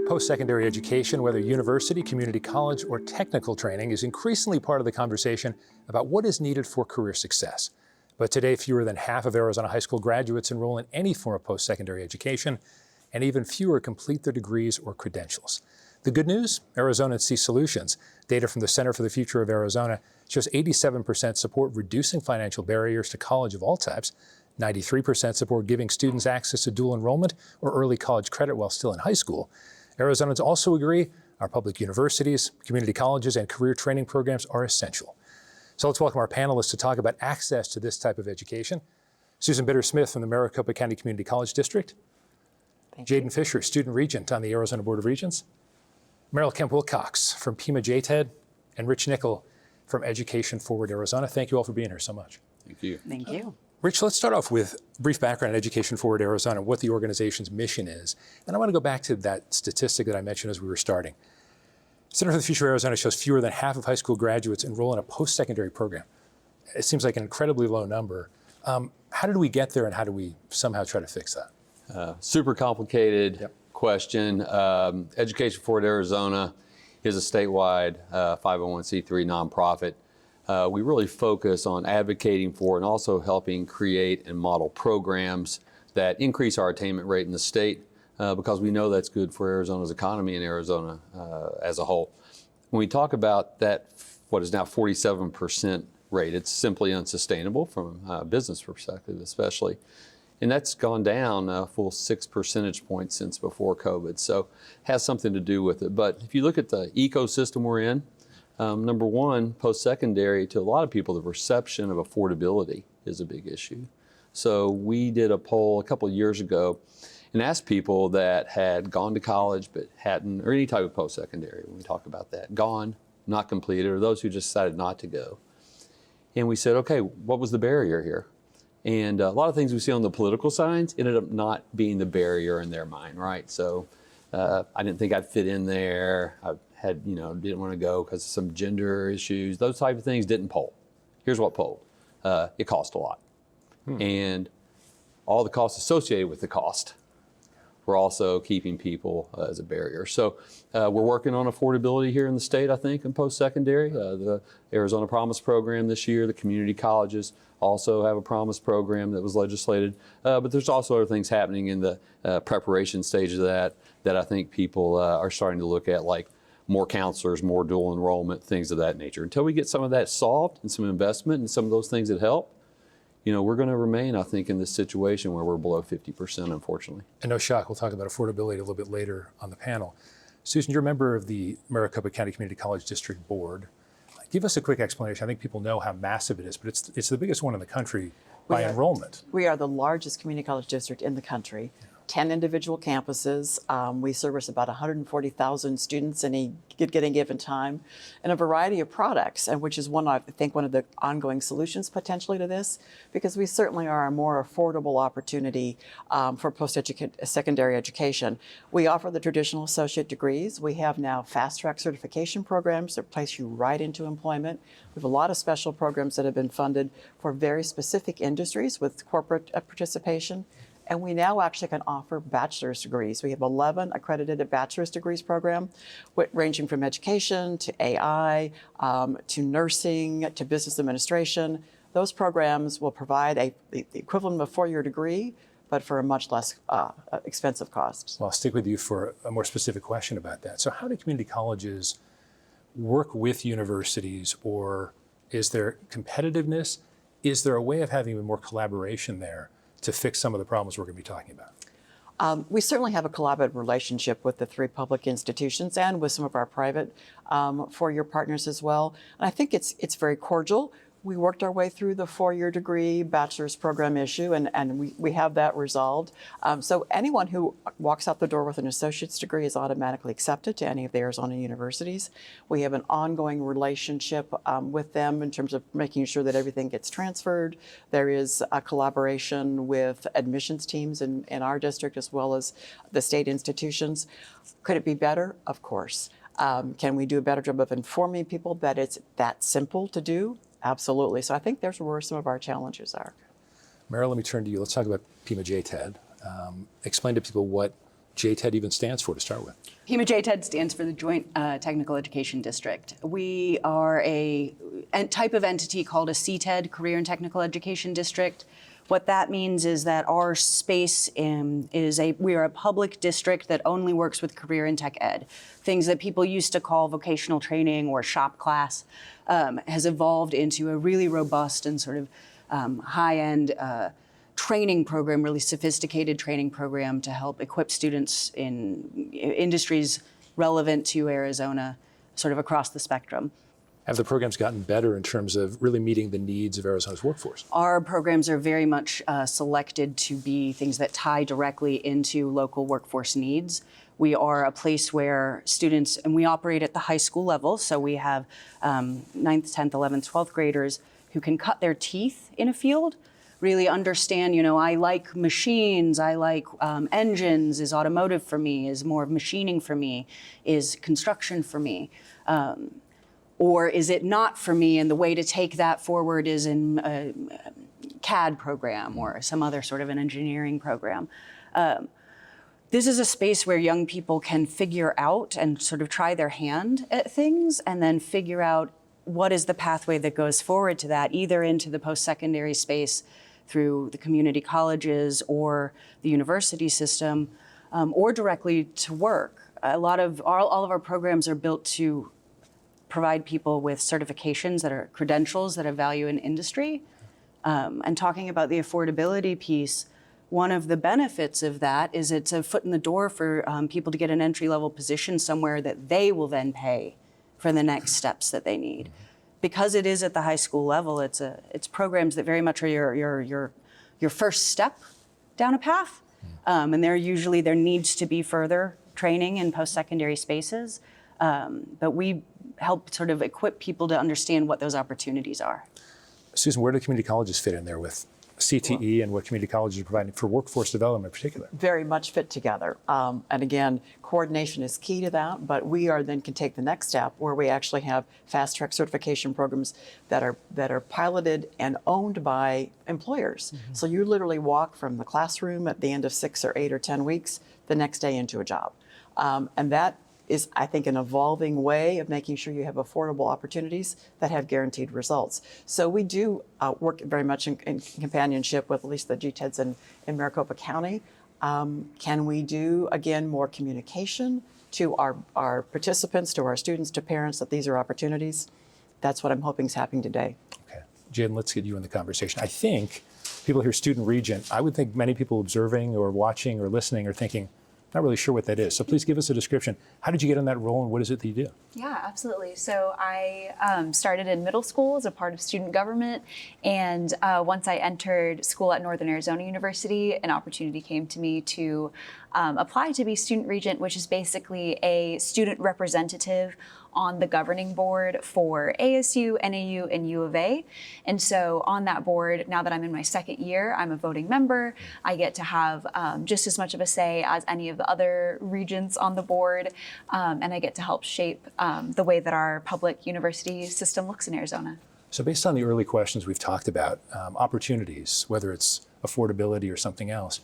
Post-secondary education, whether university, community college, or technical training, is increasingly part of the conversation about what is needed for career success. But today, fewer than half of Arizona high school graduates enroll in any form of post-secondary education, and even fewer complete their degrees or credentials. The good news? Arizonans see solutions. Data from the Center for the Future of Arizona shows 87% support reducing financial barriers to college of all types, 93% support giving students access to dual enrollment or early college credit while still in high school. Arizonans also agree our public universities, community colleges, and career training programs are essential. So let's welcome our panelists to talk about access to this type of education. Susan Bitter-Smith from the Maricopa County Community College District. Jadyn Fisher, student regent on the Arizona Board of Regents. Merrill Kemp-Wilcox from Pima JTED, and Rich Nickel from Education Forward Arizona. Thank you all for being here so much. Thank you. Thank you. Rich, let's start off with a brief background on Education Forward Arizona, what the organization's mission is. And I want to go back to that statistic that I mentioned as we were starting. Center for the Future of Arizona shows fewer than half of high school graduates enroll in a post-secondary program. It seems like an incredibly low number. How did we get there, and how do we somehow try to fix that? Super complicated question. Education Forward Arizona is a statewide 501c3 nonprofit. We really focus on advocating for and also helping create and model programs that increase our attainment rate in the state because we know that's good for Arizona's economy and Arizona as a whole. When we talk about that, what is now 47% rate, it's simply unsustainable from a business perspective especially. And that's gone down a full 6 percentage points since before COVID. So has something to do with it. But if you look at the ecosystem we're in, number one, post-secondary, to a lot of people, the perception of affordability is a big issue. So we did a poll a couple of years ago and asked people that had gone to college but hadn't, or any type of post-secondary, when we talk about that, gone, not completed, or those who just decided not to go. And we said, okay, what was the barrier here? And a lot of things we see on the political signs ended up not being the barrier in their mind, right? So I didn't think I'd fit in there. I had, didn't want to go because of some gender issues. Those type of things didn't poll. Here's what polled. It cost a lot. And all the costs associated with the cost were also keeping people as a barrier. So we're working on affordability here in the state, I think, in post-secondary. The Arizona Promise program this year, the community colleges also have a Promise program that was legislated. But there's also other things happening in the preparation stage of that I think people are starting to look at, like more counselors, more dual enrollment, things of that nature. Until we get some of that solved and some investment and some of those things that help, we're going to remain, I think, in this situation where we're below 50%, unfortunately. And no shock, we'll talk about affordability a little bit later on the panel. Susan, you're a member of the Maricopa County Community College District Board. Give us a quick explanation. I think people know how massive it is, but it's the biggest one in the country by enrollment. We are the largest community college district in the country. 10 individual campuses. We service about 140,000 students in a given time, and a variety of products, and which is I think one of the ongoing solutions potentially to this, because we certainly are a more affordable opportunity for post-secondary education. We offer the traditional associate degrees. We have now fast-track certification programs that place you right into employment. We have a lot of special programs that have been funded for very specific industries with corporate participation. And we now actually can offer bachelor's degrees. We have 11 accredited bachelor's degrees program, ranging from education to AI, to nursing, to business administration. Those programs will provide the equivalent of a 4-year degree, but for a much less expensive cost. Well, I'll stick with you for a more specific question about that. So how do community colleges work with universities, or is there competitiveness? Is there a way of having more collaboration there to fix some of the problems we're going to be talking about? We certainly have a collaborative relationship with the 3 public institutions and with some of our private 4-year partners as well. And I think it's very cordial. We worked our way through the 4-year degree bachelor's program issue, and we have that resolved. So anyone who walks out the door with an associate's degree is automatically accepted to any of the Arizona universities. We have an ongoing relationship with them in terms of making sure that everything gets transferred. There is a collaboration with admissions teams in our district as well as the state institutions. Could it be better? Of course. Can we do a better job of informing people that it's that simple to do? Absolutely. So I think there's where some of our challenges are. Merrill, let me turn to you. Let's talk about Pima JTED. Explain to people what JTED even stands for to start with? Pima JTED stands for the Joint Technical Education District. We are a type of entity called a CTED, Career and Technical Education District. What that means is that our space we are a public district that only works with career and tech ed. Things that people used to call vocational training or shop class has evolved into a really robust and sort of high-end training program, really sophisticated training program to help equip students in industries relevant to Arizona, sort of across the spectrum. Have the programs gotten better in terms of really meeting the needs of Arizona's workforce? Our programs are very much selected to be things that tie directly into local workforce needs. We are a place where students, and we operate at the high school level, so we have 9th, 10th, 11th, 12th graders who can cut their teeth in a field, really understand, I like machines, I like engines, is automotive for me, is more of machining for me, is construction for me. Or is it not for me, and the way to take that forward is in a CAD program or some other sort of an engineering program. This is a space where young people can figure out and sort of try their hand at things and then figure out what is the pathway that goes forward to that, either into the post-secondary space through the community colleges or the university system, or directly to work. All of our programs are built to provide people with certifications that are credentials that have value in industry. And talking about the affordability piece, one of the benefits of that is it's a foot in the door for people to get an entry-level position somewhere that they will then pay for the next steps that they need. Because it is at the high school level, it's programs that very much are your first step down a path. And there needs to be further training in post-secondary spaces. But we help sort of equip people to understand what those opportunities are. Susan, where do community colleges fit in there with CTE and what community colleges are providing for workforce development in particular? Very much fit together. And again, coordination is key to that, but we can take the next step where we actually have fast track certification programs that are piloted and owned by employers. Mm-hmm. So you literally walk from the classroom at the end of 6 or 8 or 10 weeks the next day into a job. And that is, I think, an evolving way of making sure you have affordable opportunities that have guaranteed results. So we do work very much in companionship with at least the JTEDs in Maricopa County. Can we do, again, more communication to our participants, to our students, to parents that these are opportunities? That's what I'm hoping is happening today. Okay. Jadyn, let's get you in the conversation. I think people hear student regent, I would think many people observing or watching or listening are thinking, not really sure what that is. So please give us a description. How did you get in that role and what is it that you do? Yeah, absolutely. So I started in middle school as a part of student government. And once I entered school at Northern Arizona University, an opportunity came to me to apply to be student regent, which is basically a student representative on the governing board for ASU, NAU, and U of A. And so on that board, now that I'm in my second year, I'm a voting member. I get to have just as much of a say as any of the other regents on the board. And I get to help shape the way that our public university system looks in Arizona. So based on the early questions we've talked about, opportunities, whether it's affordability or something else,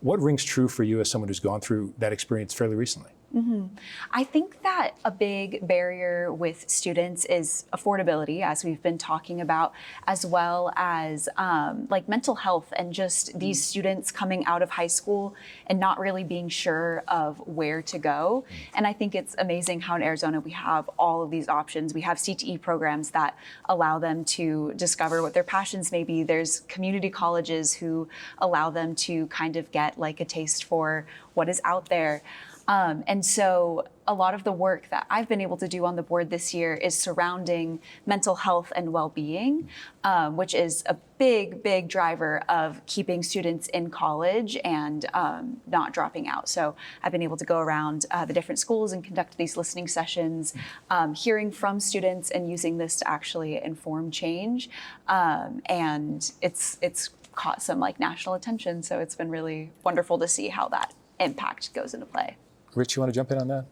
what rings true for you as someone who's gone through that experience fairly recently? Mm-hmm. I think that a big barrier with students is affordability, as we've been talking about, as well as like mental health and just these students coming out of high school and not really being sure of where to go. And I think it's amazing how in Arizona we have all of these options. We have CTE programs that allow them to discover what their passions may be. There's community colleges who allow them to kind of get like a taste for what is out there. And so a lot of the work that I've been able to do on the board this year is surrounding mental health and well-being, which is a big, big driver of keeping students in college and not dropping out. So I've been able to go around the different schools and conduct these listening sessions, hearing from students and using this to actually inform change. And it's caught some like national attention. So it's been really wonderful to see how that impact goes into play. Rich, you want to jump in on that?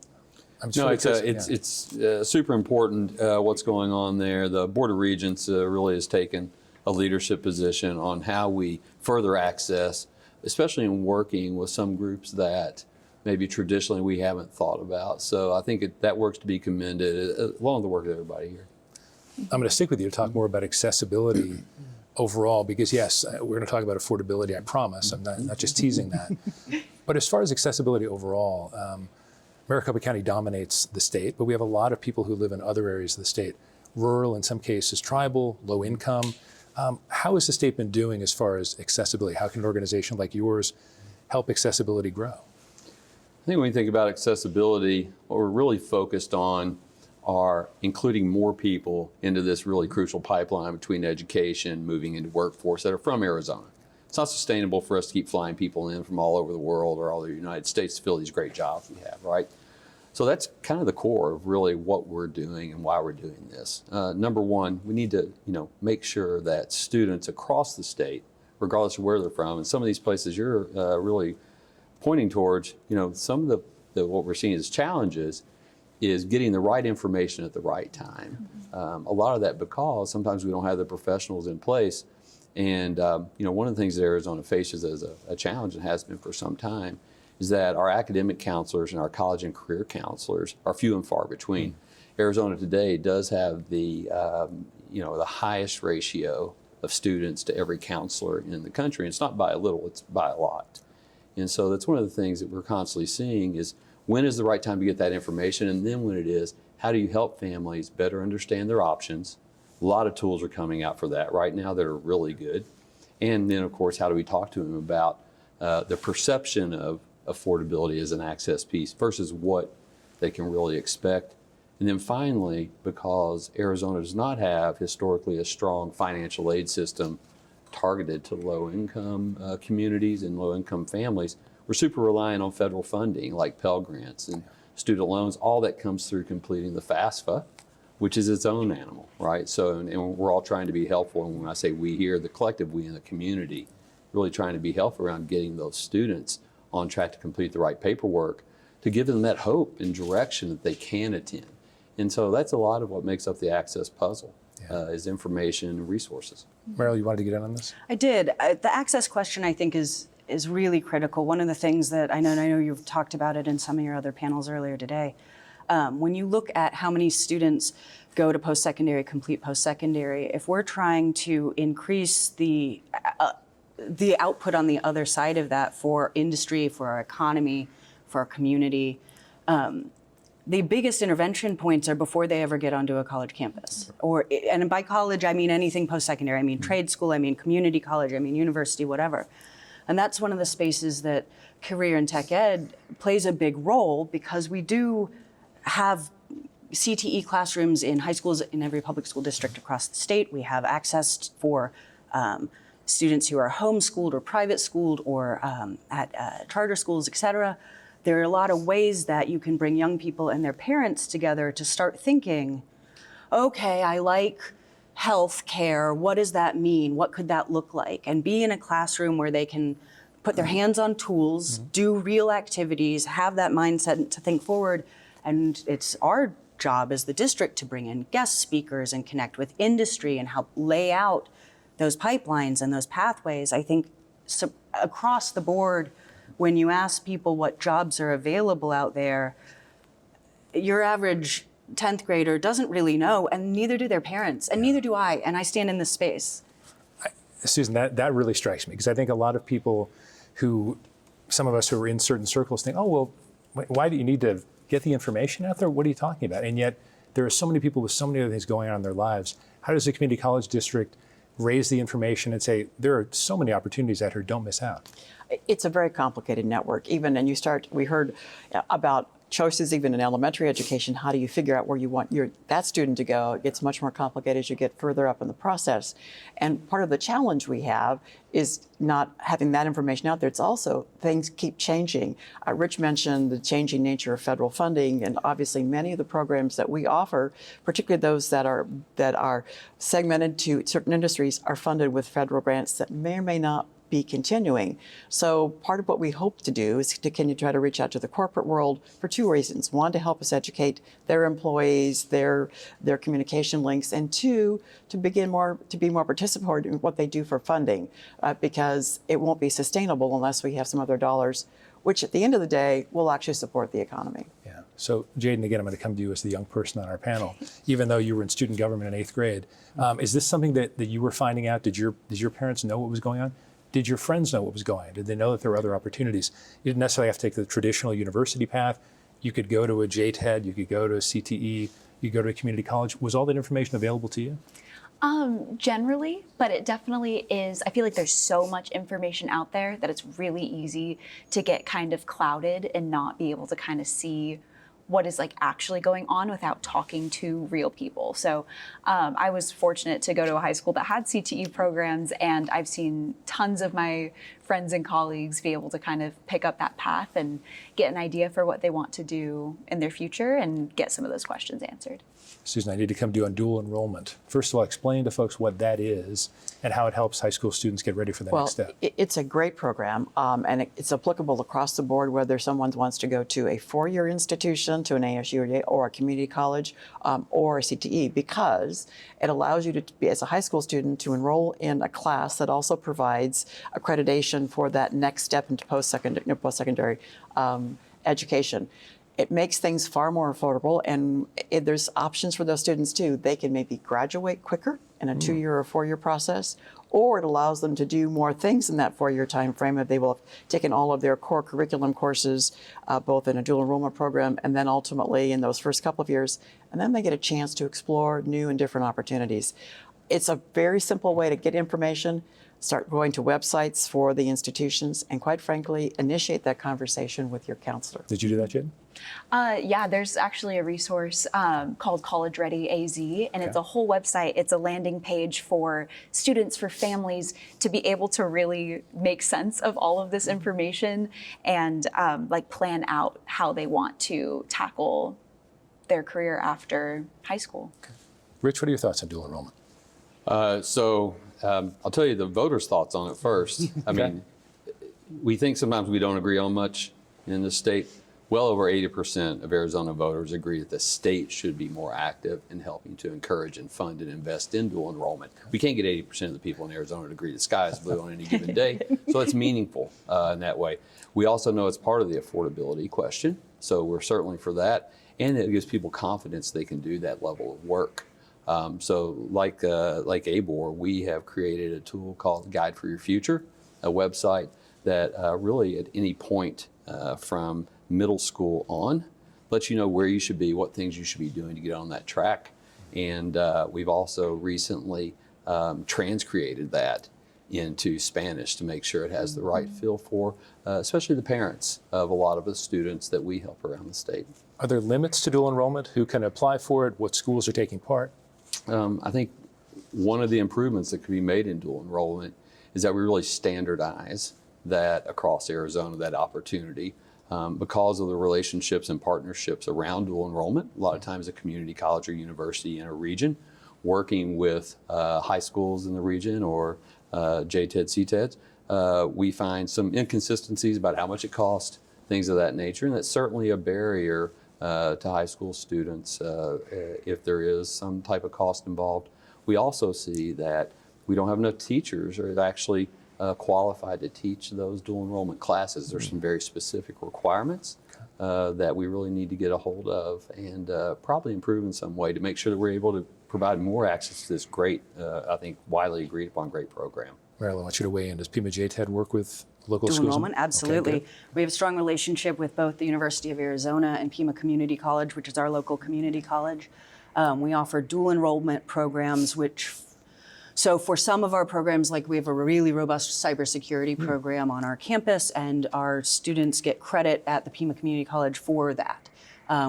No, it's super important what's going on there. The Board of Regents really has taken a leadership position on how we further access, especially in working with some groups that maybe traditionally we haven't thought about. So I think that work's to be commended, along with the work of everybody here. I'm going to stick with you to talk more about accessibility overall, because yes, we're going to talk about affordability, I promise. I'm not just teasing that. But as far as accessibility overall, Maricopa County dominates the state, but we have a lot of people who live in other areas of the state, rural, in some cases tribal, low income. How has the state been doing as far as accessibility? How can an organization like yours help accessibility grow? I think when you think about accessibility, what we're really focused on are including more people into this really crucial pipeline between education, moving into workforce that are from Arizona. It's not sustainable for us to keep flying people in from all over the world or all over the United States to fill these great jobs we have, right? So that's kind of the core of really what we're doing and why we're doing this. Number one, we need to, make sure that students across the state, regardless of where they're from, and some of these places you're really pointing towards, some of the what we're seeing as challenges is getting the right information at the right time. A lot of that because sometimes we don't have the professionals in place. And one of the things that Arizona faces as a challenge, and has been for some time, is that our academic counselors and our college and career counselors are few and far between. Arizona today does have the highest ratio of students to every counselor in the country. And it's not by a little, it's by a lot. And so that's one of the things that we're constantly seeing is when is the right time to get that information, and then when it is, how do you help families better understand their options? A lot of tools are coming out for that right now that are really good. And then, of course, how do we talk to them about the perception of affordability as an access piece versus what they can really expect. And then finally, because Arizona does not have historically a strong financial aid system targeted to low-income communities and low-income families, we're super reliant on federal funding like Pell Grants and student loans. All that comes through completing the FAFSA, which is its own animal, right? So, and we're all trying to be helpful. And when I say we here, the collective we in the community, really trying to be helpful around getting those students on track to complete the right paperwork, to give them that hope and direction that they can attend. And so that's a lot of what makes up the access puzzle, is information and resources. Merrill, you wanted to get in on this? I did. The access question, I think, is really critical. One of the things that I know you've talked about it in some of your other panels earlier today. When you look at how many students go to post-secondary, complete post-secondary, if we're trying to increase the output on the other side of that for industry, for our economy, for our community, the biggest intervention points are before they ever get onto a college campus. And by college, I mean anything post-secondary. I mean trade school, I mean community college, I mean university, whatever. And that's one of the spaces that career and tech ed plays a big role, because we do have CTE classrooms in high schools in every public school district across the state. We have access for students who are homeschooled or private schooled or at charter schools, et cetera. There are a lot of ways that you can bring young people and their parents together to start thinking, okay, I like health care. What does that mean? What could that look like? And be in a classroom where they can put their hands on tools, do real activities, have that mindset to think forward. And it's our job as the district to bring in guest speakers and connect with industry and help lay out those pipelines and those pathways. I think across the board, when you ask people what jobs are available out there, your average 10th grader doesn't really know, and neither do their parents, and neither do I, and I stand in this space. Susan, that really strikes me, because I think a lot of people some of us who are in certain circles think, oh, well, why do you need to get the information out there? What are you talking about? And yet there are so many people with so many other things going on in their lives. How does the community college district raise the information and say, there are so many opportunities out here, don't miss out? It's a very complicated network. We heard about choices even in elementary education. How do you figure out where you want that student to go? It gets much more complicated as you get further up in the process. And part of the challenge we have is not having that information out there. It's also things keep changing. Rich mentioned the changing nature of federal funding, and obviously many of the programs that we offer, particularly those that are segmented to certain industries, are funded with federal grants that may or may not be continuing. So part of what we hope to do is to continue to try to reach out to the corporate world for two reasons. One, to help us educate their employees, their communication links, and two, to be more participatory in what they do for funding, because it won't be sustainable unless we have some other dollars which at the end of the day will actually support the economy. Yeah. So Jadyn, again, I'm going to come to you as the young person on our panel, even though you were in student government in 8th grade. Is this something that you were finding out? Did your parents know what was going on? Did your friends know what was going on? Did they know that there were other opportunities? You didn't necessarily have to take the traditional university path. You could go to a JTED, you could go to a CTE, you could go to a community college. Was all that information available to you? Generally, but it definitely is. I feel like there's so much information out there that it's really easy to get kind of clouded and not be able to kind of see what is like actually going on without talking to real people. So I was fortunate to go to a high school that had CTE programs, and I've seen tons of my friends and colleagues be able to kind of pick up that path and get an idea for what they want to do in their future and get some of those questions answered. Susan, I need to come to you on dual enrollment. First of all, explain to folks what that is and how it helps high school students get ready for the next step. It's a great program, and it's applicable across the board, whether someone wants to go to a 4-year institution, to an ASU or a community college, or a CTE, because it allows you to be, as a high school student, to enroll in a class that also provides accreditation for that next step into post-secondary education. It makes things far more affordable, and there's options for those students too. They can maybe graduate quicker in a 2-year or 4-year process, or it allows them to do more things in that 4-year time frame if they will have taken all of their core curriculum courses, both in a dual enrollment program and then ultimately in those first couple of years, and then they get a chance to explore new and different opportunities. It's a very simple way to get information. Start going to websites for the institutions, and quite frankly, initiate that conversation with your counselor. Did you do that, Jadyn? Yeah, there's actually a resource called College Ready AZ, and it's a whole website. It's a landing page for students, for families to be able to really make sense of all of this information and like plan out how they want to tackle their career after high school. Okay. Rich, what are your thoughts on dual enrollment? I'll tell you the voters' thoughts on it first. I mean, we think sometimes we don't agree on much in the state. Well over 80% of Arizona voters agree that the state should be more active in helping to encourage and fund and invest in dual enrollment. We can't get 80% of the people in Arizona to agree the sky is blue on any given day, so it's meaningful in that way. We also know it's part of the affordability question, so we're certainly for that, and it gives people confidence they can do that level of work. So like ABOR, we have created a tool called Guide for Your Future, a website that really at any point from middle school on lets you know where you should be, what things you should be doing to get on that track. And we've also recently transcreated that into Spanish to make sure it has the right feel for especially the parents of a lot of the students that we help around the state. Are there limits to dual enrollment? Who can apply for it? What schools are taking part? I think one of the improvements that could be made in dual enrollment is that we really standardize that across Arizona, that opportunity, because of the relationships and partnerships around dual enrollment. A lot of times a community college or university in a region working with high schools in the region or JTED, CTEDs, we find some inconsistencies about how much it costs, things of that nature, and that's certainly a barrier to high school students if there is some type of cost involved. We also see that we don't have enough teachers or actually qualified to teach those dual enrollment classes. There's some very specific requirements that we really need to get a hold of and probably improve in some way to make sure that we're able to provide more access to this great, I think widely agreed upon great program. Merrill, I want you to weigh in. Does Pima JTED work with local Dual schools? enrollment, absolutely. Okay, we have a strong relationship with both the University of Arizona and Pima Community College, which is our local community college. We offer dual enrollment programs, so for some of our programs, like we have a really robust cybersecurity program on our campus, and our students get credit at the Pima Community College for that.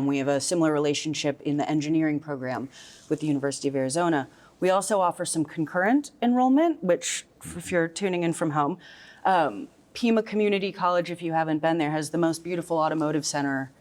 We have a similar relationship in the engineering program with the University of Arizona. We also offer some concurrent enrollment, which if you're tuning in from home, Pima Community College, if you haven't been there, has the most beautiful automotive center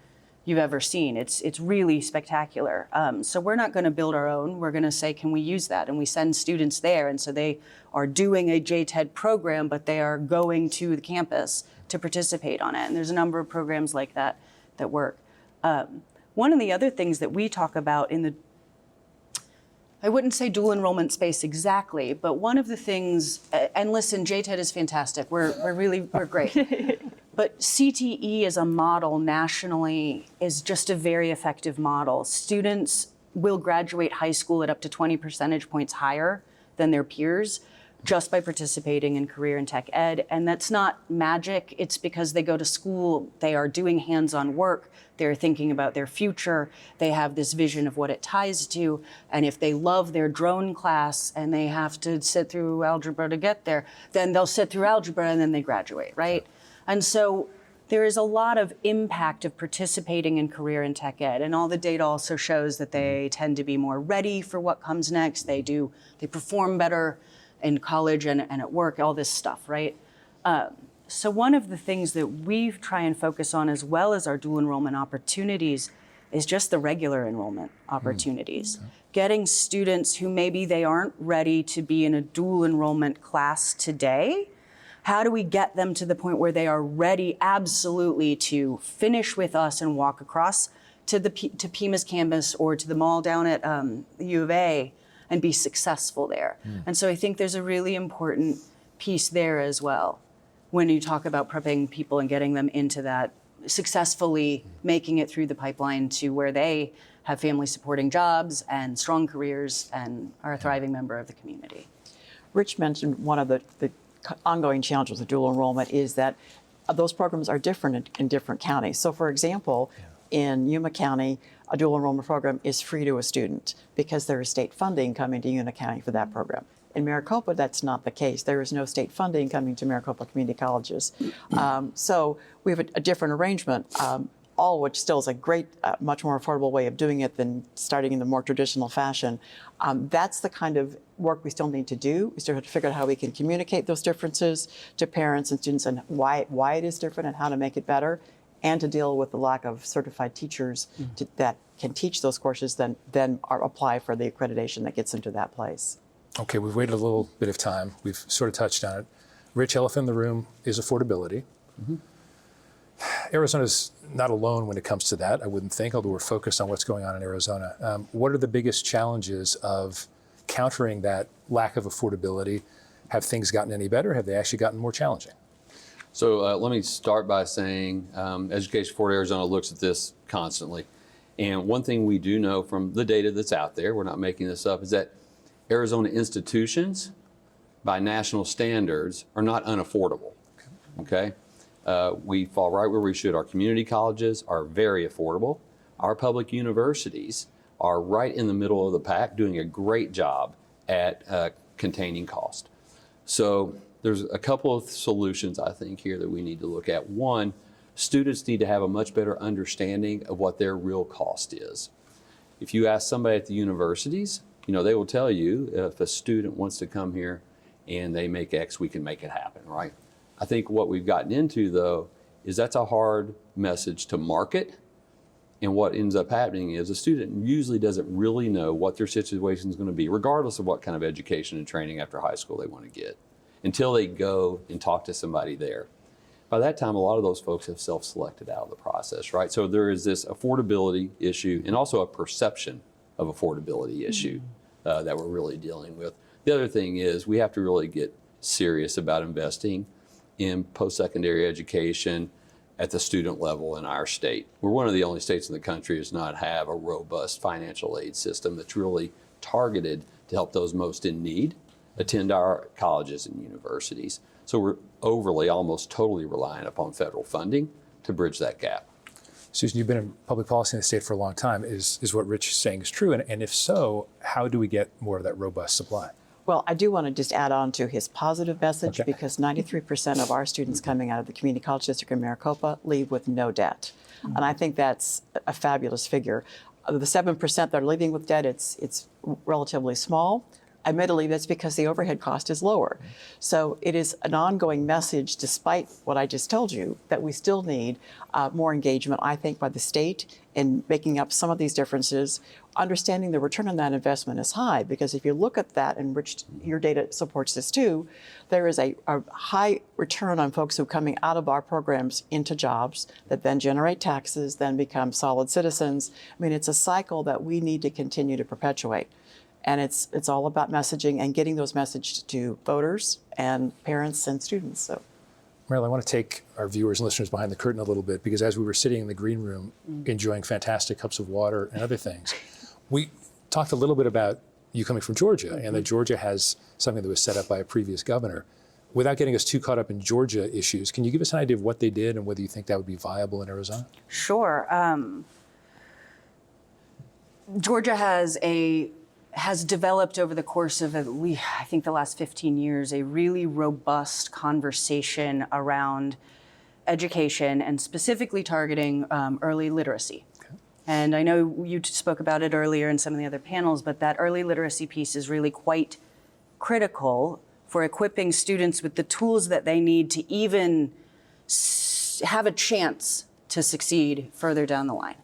you've ever seen. It's really spectacular. So we're not going to build our own. We're going to say, can we use that? And we send students there. And so they are doing a JTED program, but they are going to the campus to participate on it. And there's a number of programs like that that work. One of the other things that we talk about I wouldn't say dual enrollment space exactly, but one of the things, and listen, JTED is fantastic. We're great. But CTE as a model nationally is just a very effective model. Students will graduate high school at up to 20 percentage points higher than their peers just by participating in career and tech ed. And that's not magic. It's because they go to school, they are doing hands-on work, they're thinking about their future, they have this vision of what it ties to. And if they love their drone class and they have to sit through algebra to get there, then they'll sit through algebra and then they graduate, right? And so there is a lot of impact of participating in career and tech ed. And all the data also shows that they tend to be more ready for what comes next. They perform better in college and at work, all this stuff, right? So one of the things that we try and focus on, as well as our dual enrollment opportunities, is just the regular enrollment opportunities. Okay. Getting students who maybe they aren't ready to be in a dual enrollment class today, how do we get them to the point where they are ready absolutely to finish with us and walk across to Pima's campus or to the mall down at the U of A and be successful there? And so I think there's a really important piece there as well when you talk about prepping people and getting them into that, successfully making it through the pipeline to where they have family supporting jobs and strong careers and are a thriving member of the community. Rich mentioned one of the ongoing challenges with dual enrollment is that those programs are different in different counties. So for example, in Yuma County, a dual enrollment program is free to a student because there is state funding coming to Yuma County for that program. In Maricopa, that's not the case. There is no state funding coming to Maricopa community colleges. So we have a different arrangement, all which still is a great, much more affordable way of doing it than starting in the more traditional fashion. That's the kind of work we still need to do, is to figure out how we can communicate those differences to parents and students and why it is different and how to make it better, and to deal with the lack of certified teachers that can teach those courses, then apply for the accreditation that gets them to that place. Okay, we've waited a little bit of time. We've sort of touched on it. Rich, elephant in the room is affordability. Arizona's not alone when it comes to that, I wouldn't think, although we're focused on what's going on in Arizona. What are the biggest challenges of countering that lack of affordability? Have things gotten any better? Have they actually gotten more challenging? So let me start by saying Education for Arizona looks at this constantly. And one thing we do know from the data that's out there, we're not making this up, is that Arizona institutions, by national standards, are not unaffordable, okay? We fall right where we should. Our community colleges are very affordable. Our public universities are right in the middle of the pack, doing a great job at containing cost. So there's a couple of solutions, I think, here that we need to look at. One, students need to have a much better understanding of what their real cost is. If you ask somebody at the universities, they will tell you if a student wants to come here and they make X, we can make it happen, right? I think what we've gotten into, though, is that's a hard message to market. And what ends up happening is a student usually doesn't really know what their situation is going to be, regardless of what kind of education and training after high school they want to get, until they go and talk to somebody there. By that time, a lot of those folks have self-selected out of the process, right? So there is this affordability issue and also a perception of affordability issue that we're really dealing with. The other thing is we have to really get serious about investing in post-secondary education at the student level in our state. We're one of the only states in the country that does not have a robust financial aid system that's really targeted to help those most in need attend our colleges and universities. So we're overly, almost totally reliant upon federal funding to bridge that gap. Susan, you've been in public policy in the state for a long time. Is what Rich is saying is true? And if so, how do we get more of that robust supply? Well, I do want to just add on to his positive message, because 93% of our students coming out of the community college district in Maricopa leave with no debt. And I think that's a fabulous figure. Of the 7% that are leaving with debt, it's relatively small. Admittedly, that's because the overhead cost is lower. So it is an ongoing message, despite what I just told you, that we still need more engagement, I think, by the state in making up some of these differences, understanding the return on that investment is high. Because if you look at that, and Rich, your data supports this too, there is a high return on folks who are coming out of our programs into jobs that then generate taxes, then become solid citizens. I mean, it's a cycle that we need to continue to perpetuate. And it's all about messaging and getting those messages to voters and parents and students. So, Merrill, I want to take our viewers and listeners behind the curtain a little bit, because as we were sitting in the green room enjoying fantastic cups of water and other things, we talked a little bit about you coming from Georgia, and that Georgia has something that was set up by a previous governor. Without getting us too caught up in Georgia issues, can you give us an idea of what they did and whether you think that would be viable in Arizona? Sure. Georgia has developed over the course of at least, I think, the last 15 years, a really robust conversation around education and specifically targeting early literacy. Okay. And I know you spoke about it earlier in some of the other panels, but that early literacy piece is really quite critical for equipping students with the tools that they need to even have a chance to succeed further down the line.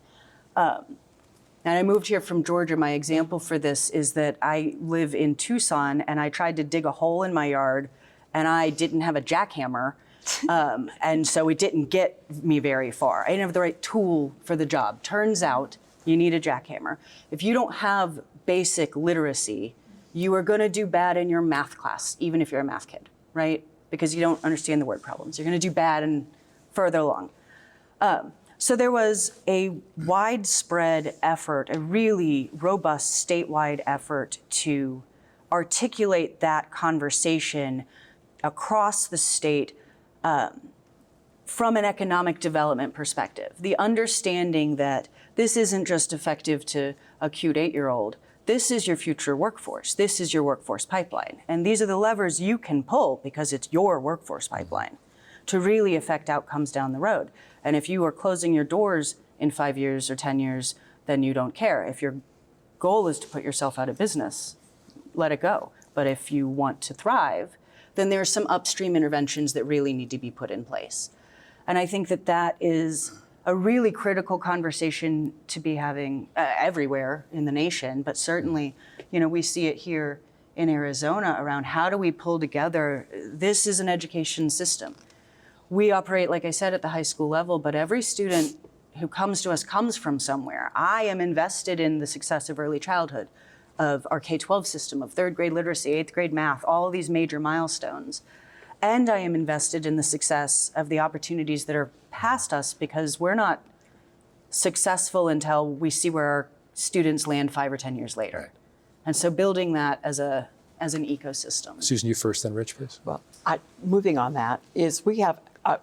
And I moved here from Georgia. My example for this is that I live in Tucson, and I tried to dig a hole in my yard, and I didn't have a jackhammer, and so it didn't get me very far. I didn't have the right tool for the job. Turns out you need a jackhammer. If you don't have basic literacy, you are going to do bad in your math class, even if you're a math kid, right? Because you don't understand the word problems. You're going to do bad and further along. So there was a widespread effort, a really robust statewide effort to articulate that conversation across the state from an economic development perspective. The understanding that this isn't just effective to a cute 8-year-old. This is your future workforce. This is your workforce pipeline. And these are the levers you can pull, because it's your workforce pipeline, to really affect outcomes down the road. And if you are closing your doors in 5 years or 10 years, then you don't care. If your goal is to put yourself out of business, let it go. But if you want to thrive, then there are some upstream interventions that really need to be put in place. And I think that that is a really critical conversation to be having everywhere in the nation, but certainly, we see it here in Arizona around how do we pull together. This is an education system. We operate, like I said, at the high school level, but every student who comes to us comes from somewhere. I am invested in the success of early childhood, of our K-12 system, of 3rd grade literacy, 8th grade math, all of these major milestones. And I am invested in the success of the opportunities that are past us, because we're not successful until we see where our students land 5 or 10 years later. Right. And so building that as an ecosystem. Susan, you first, then Rich, please. Well, moving on that is we have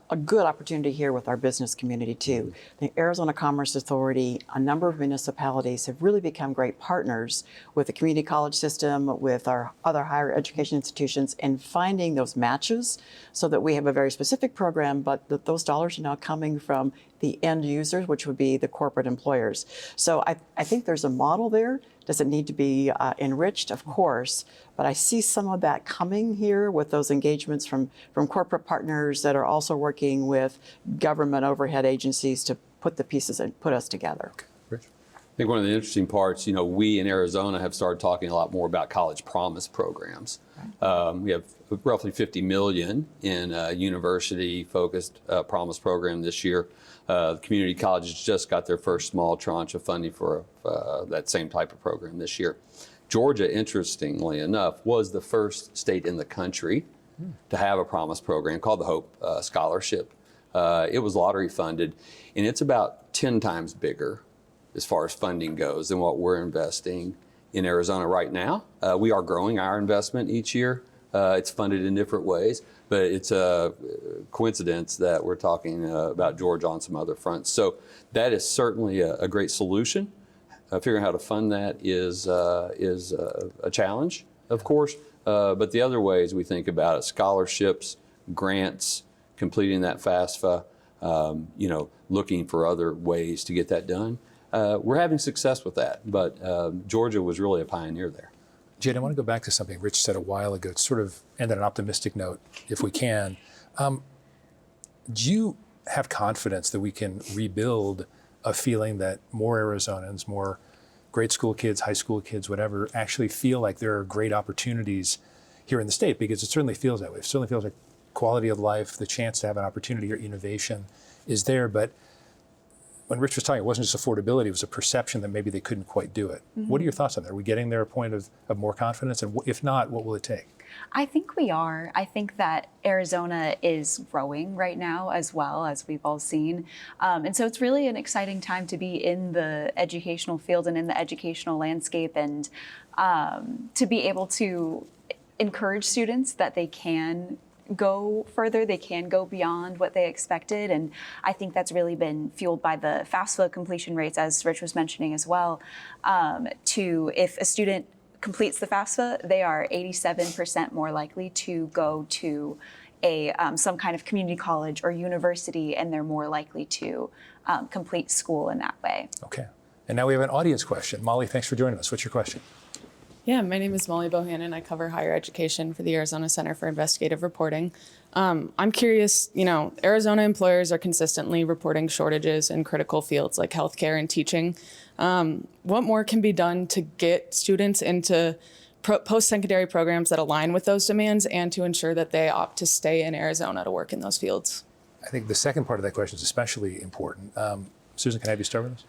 a good opportunity here with our business community too. The Arizona Commerce Authority, a number of municipalities have really become great partners with the community college system, with our other higher education institutions, in finding those matches so that we have a very specific program, but that those dollars are now coming from the end users, which would be the corporate employers. So I think there's a model there. Does it need to be enriched? Of course, but I see some of that coming here with those engagements from corporate partners that are also working with government overhead agencies to put the pieces and put us together. Okay. Rich? I think one of the interesting parts, we in Arizona have started talking a lot more about college promise programs. We have roughly $50 million in university-focused promise program this year. The community colleges just got their first small tranche of funding for that same type of program this year. Georgia, interestingly enough, was the first state in the country to have a promise program called the Hope Scholarship. It was lottery funded, and it's about 10 times bigger as far as funding goes than what we're investing in Arizona right now. We are growing our investment each year. It's funded in different ways, but it's a coincidence that we're talking about Georgia on some other fronts. So that is certainly a great solution. Figuring out how to fund that is a challenge, of course, but the other ways we think about it, scholarships, grants, completing that FAFSA, looking for other ways to get that done. We're having success with that, but Georgia was really a pioneer there. Jadyn, I want to go back to something Rich said a while ago, to sort of end on an optimistic note, if we can. Do you have confidence that we can rebuild a feeling that more Arizonans, more grade school kids, high school kids, whatever, actually feel like there are great opportunities here in the state? Because it certainly feels that way. It certainly feels like quality of life, the chance to have an opportunity or innovation is there. But when Rich was talking, it wasn't just affordability, it was a perception that maybe they couldn't quite do it. What are your thoughts on that? Are we getting there a point of more confidence? And if not, what will it take? I think we are. I think that Arizona is growing right now as well, as we've all seen. And so it's really an exciting time to be in the educational field and in the educational landscape, and to be able to encourage students that they can go further, they can go beyond what they expected. And I think that's really been fueled by the FAFSA completion rates, as Rich was mentioning as well. If a student completes the FAFSA, they are 87% more likely to go to some kind of community college or university, and they're more likely to complete school in that way. Okay. And now we have an audience question. Molly, thanks for joining us. What's your question? Yeah, my name is Molly Bohannon. I cover higher education for the Arizona Center for Investigative Reporting. I'm curious, Arizona employers are consistently reporting shortages in critical fields like healthcare and teaching. What more can be done to get students into post-secondary programs that align with those demands, and to ensure that they opt to stay in Arizona to work in those fields? I think the second part of that question is especially important. Susan, can I have you start with us?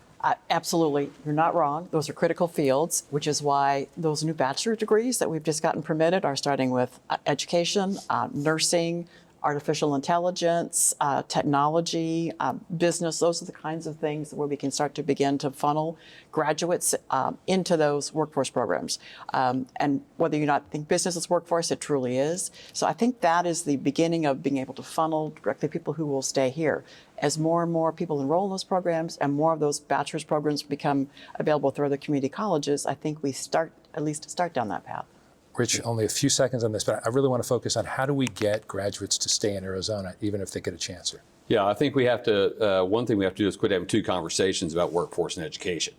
Absolutely, you're not wrong. Those are critical fields, which is why those new bachelor's degrees that we've just gotten permitted are starting with education, nursing, artificial intelligence, technology, business. Those are the kinds of things where we can start to begin to funnel graduates into those workforce programs. And whether you not think business is workforce, it truly is. So I think that is the beginning of being able to funnel directly people who will stay here. As more and more people enroll in those programs and more of those bachelor's programs become available through other community colleges, I think we at least start down that path. Rich, only a few seconds on this, but I really want to focus on how do we get graduates to stay in Arizona, even if they get a chance here? Yeah, I think we have to, one thing we have to do is quit having two conversations about workforce and education.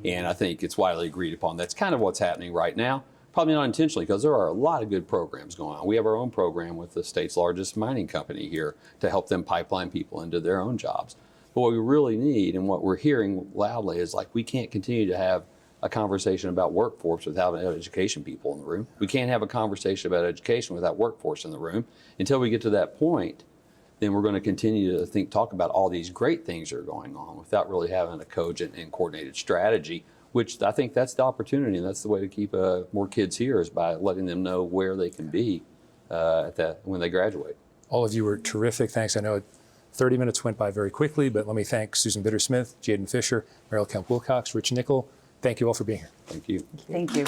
And I think it's widely agreed upon. That's kind of what's happening right now. Probably not intentionally, because there are a lot of good programs going on. We have our own program with the state's largest mining company here to help them pipeline people into their own jobs. But what we really need, and what we're hearing loudly, is like, we can't continue to have a conversation about workforce without education people in the room. We can't have a conversation about education without workforce in the room. Until we get to that point, then we're going to continue to talk about all these great things that are going on without really having a cogent and coordinated strategy, which I think that's the opportunity, and that's the way to keep more kids here, is by letting them know where they can be when they graduate. All of you were terrific. Thanks. I know 30 minutes went by very quickly, but let me thank Susan Bittersmith, Jadyn Fisher, Merrill Kemp-Wilcox, Rich Nickel. Thank you all for being here. Thank you. Thank you.